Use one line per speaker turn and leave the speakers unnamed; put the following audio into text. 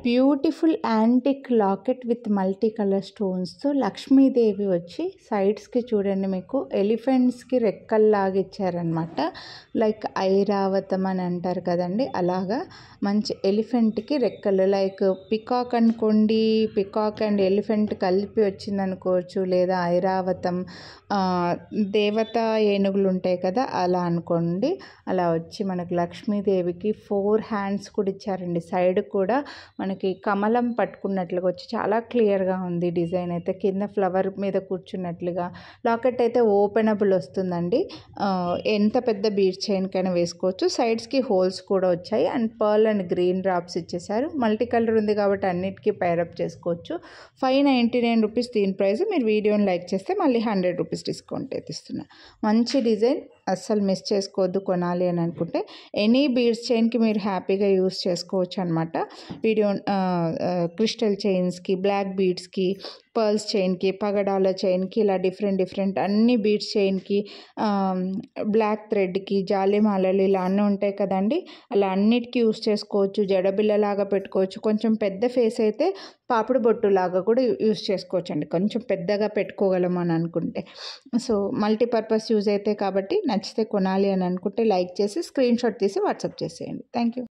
Beautiful antique locket with multi colour స్టోన్స్తో లక్ష్మీదేవి వచ్చి సైడ్స్కి చూడండి, మీకు ఎలిఫెంట్స్కి రెక్కల్లాగా ఇచ్చారనమాట. లైక్ ఐరావతం అని అంటారు కదండి, అలాగా మంచి ఎలిఫెంట్కి రెక్కలు, లైక్ పికాక్ అనుకోండి, పికాక్ అండ్ ఎలిఫెంట్ కలిపి వచ్చింది అనుకోవచ్చు, లేదా ఐరావతం దేవతా ఏనుగులు ఉంటాయి కదా అలా అనుకోండి. అలా వచ్చి మనకు లక్ష్మీదేవికి 4 హ్యాండ్స్ కూడా ఇచ్చారండి. సైడ్ కూడా మనకి కమలం పట్టుకున్నట్లుగా వచ్చి చాలా క్లియర్గా ఉంది. డిజైన్ అయితే కింద ఫ్లవర్ మీద కూర్చున్నట్లుగా. లాకెట్ అయితే ఓపెనబుల్ వస్తుందండి, ఎంత పెద్ద బీడ్ చైన్కైనా వేసుకోవచ్చు. సైడ్స్కి హోల్స్ కూడా వచ్చాయి and pearl and green drops ఇచ్చేసారు. మల్టీ కలర్ ఉంది కాబట్టి అన్నిటికీ పైరప్ చేసుకోవచ్చు. 599 రూపీస్ దీని ప్రైస్. మీరు వీడియోని లైక్ చేస్తే మళ్ళీ 100 రూపీస్ డిస్కౌంట్ అయితే ఇస్తున్నా. మంచి డిజైన్, అస్సలు మిస్ చేసుకోవద్దు కొనాలి అని అనుకుంటే. ఎనీ బీడ్స్ చైన్కి మీరు హ్యాపీగా యూస్ చేసుకోవచ్చు అనమాట. వీడియో క్రిస్టల్ చైన్స్కి, బ్లాక్ బీడ్స్కి, పర్ల్స్ చైన్కి, పగడాల చైన్కి, ఇలా డిఫరెంట్ అన్ని బీడ్స్ చైన్కి, బ్లాక్ థ్రెడ్కి, జాలిమాలలు ఇలా అన్నీ ఉంటాయి కదండి, అలా అన్నిటికీ యూస్ చేసుకోవచ్చు. జడబిల్లలాగా పెట్టుకోవచ్చు. కొంచెం పెద్ద ఫేస్ అయితే పాపిడి బొట్టులాగా కూడా యూస్ చేసుకోవచ్చు అండి, కొంచెం పెద్దగా పెట్టుకోగలము అని అనుకుంటే. సో మల్టీపర్పస్ యూజ్ అయితే కాబట్టి నచ్చితే కొనాలి అని అనుకుంటే లైక్ చేసి స్క్రీన్ షాట్ తీసి వాట్సాప్ చేసేయండి. Thank you.